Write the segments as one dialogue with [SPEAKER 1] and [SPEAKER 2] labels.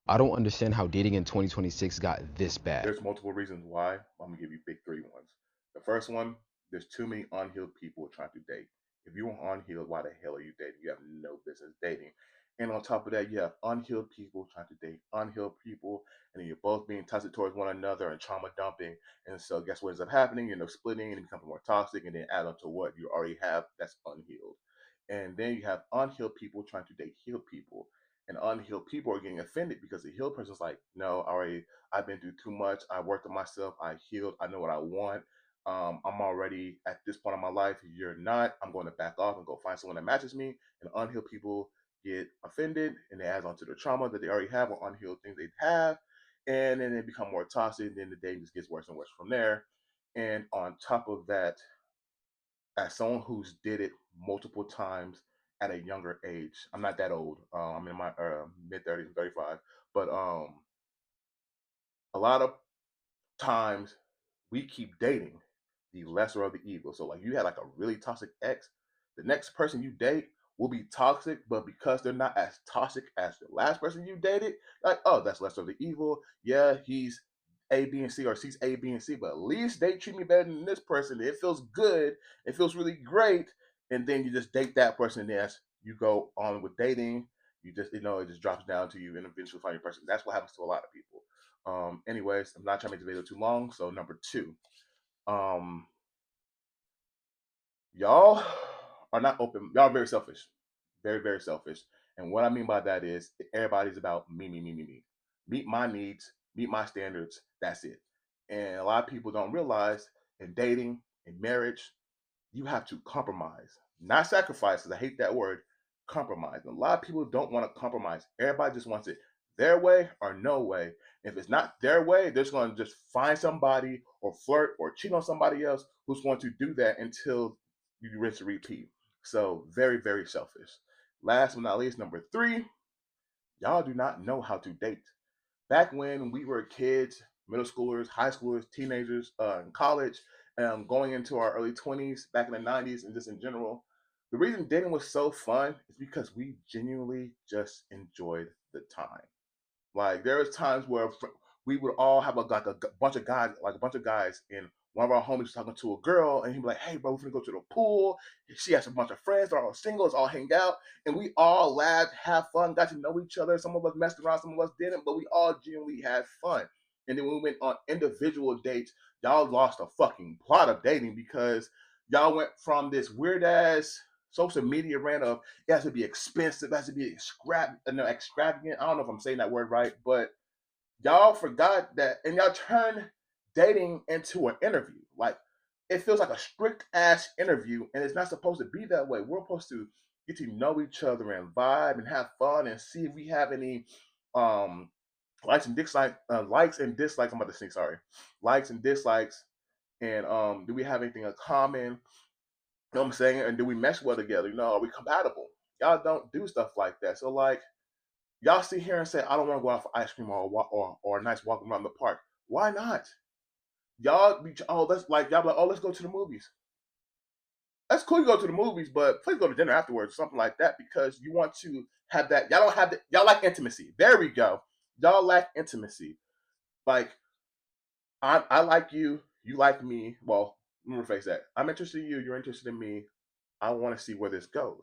[SPEAKER 1] I don't understand how dating in 2026 got this bad.
[SPEAKER 2] There's multiple reasons why. I'm gonna give you big three ones. The first one, there's too many unhealed people trying to date. If you are unhealed, why the hell are you dating? You have no business dating. And on top of that, you have unhealed people trying to date unhealed people, and then you're both being toxic towards one another and trauma dumping. And so, guess what ends up happening? You end up splitting and becoming more toxic, and then add on to what you already have that's unhealed. And then you have unhealed people trying to date healed people, and unhealed people are getting offended because the healed person's like, no, I've been through too much. I worked on myself. I healed. I know what I want. I'm already at this point in my life. You're not. I'm going to back off and go find someone that matches me. And unhealed people get offended and they add on to the trauma that they already have or unhealed things they have. And then they become more toxic. And then the dating just gets worse and worse from there. And on top of that, as someone who's did it multiple times at a younger age, I'm not that old. I'm in my mid 30s, 35. But a lot of times we keep dating the lesser of the evil. So like you had like a really toxic ex, the next person you date will be toxic, but because they're not as toxic as the last person you dated, like, oh, that's lesser of the evil. Yeah, he's A, B, and C, or C's A, B, and C, but at least they treat me better than this person. It feels good. It feels really great. And then you just date that person, and then as you go on with dating, you just it just drops down to you and eventually find your person. That's what happens to a lot of people. Anyways, I'm not trying to make the video too long. So number two, um, y'all are not open. Y'all are very selfish, very very selfish. And what I mean by that is everybody's about me, me, me, me, me. Meet my needs, meet my standards. That's it. And a lot of people don't realize in dating, in marriage, you have to compromise, not sacrifice. Because I hate that word, compromise. And a lot of people don't want to compromise. Everybody just wants it their way or no way. If it's not their way, they're just going to just find somebody or flirt or cheat on somebody else who's going to do that until you rinse and repeat. So very, very selfish. Last but not least, number three, y'all do not know how to date. Back when we were kids, middle schoolers, high schoolers, teenagers, in college, going into our early 20s, back in the 90s, and just in general, the reason dating was so fun is because we genuinely just enjoyed the time. Like there was times where we would all have a bunch of guys, like a bunch of guys, and one of our homies was talking to a girl, and he'd be like, "Hey, bro, we're gonna go to the pool." She has a bunch of friends, they're all singles, all hang out, and we all laughed, have fun, got to know each other. Some of us messed around, some of us didn't, but we all genuinely had fun. And then when we went on individual dates, y'all lost a fucking plot of dating because y'all went from this weird ass social media rant of it has to be expensive, it has to be extravagant. I don't know if I'm saying that word right, but y'all forgot that, and y'all turn dating into an interview. Like it feels like a strict ass interview, and it's not supposed to be that way. We're supposed to get to know each other and vibe and have fun and see if we have any um likes and dislikes. I'm about to sing. Sorry, likes and dislikes, and do we have anything in common? You know what I'm saying? And do we mesh well together? Are we compatible? Y'all don't do stuff like that. So like y'all sit here and say, I don't want to go out for ice cream or a nice walk around the park. Why not? Y'all be let's like y'all be like, oh, let's go to the movies. That's cool, you go to the movies, but please go to dinner afterwards, something like that, because you want to have that. Y'all don't have that. Y'all lack intimacy. There we go. Y'all lack intimacy. Like I like you, you like me. Well, let me rephrase that. I'm interested in you, you're interested in me. I want to see where this goes.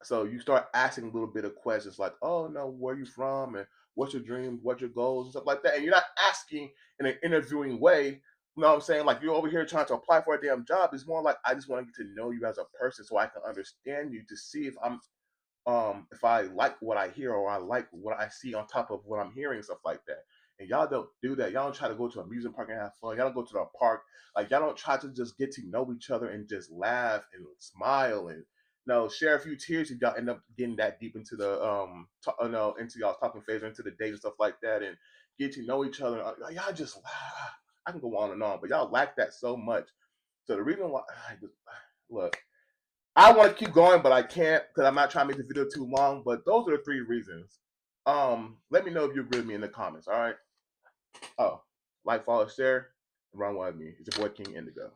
[SPEAKER 2] So you start asking a little bit of questions like, oh no, where are you from and what's your dreams, what's your goals and stuff like that. And you're not asking in an interviewing way. You know what I'm saying? Like you're over here trying to apply for a damn job. It's more like I just want to get to know you as a person so I can understand you to see if I like what I hear or I like what I see on top of what I'm hearing, stuff like that. And y'all don't do that. Y'all don't try to go to an amusement park and have fun. Y'all don't go to the park. Like y'all don't try to just get to know each other and just laugh and smile and share a few tears if y'all end up getting that deep into the into y'all talking phase or into the date and stuff like that and get to know each other. Y'all just laugh. I can go on and on, but y'all lack that so much. So the reason why look, I want to keep going, but I can't because I'm not trying to make the video too long. But those are the three reasons. Let me know if you agree with me in the comments. All right. Oh, like, follow, share, and run with me. It's your boy King Indigo.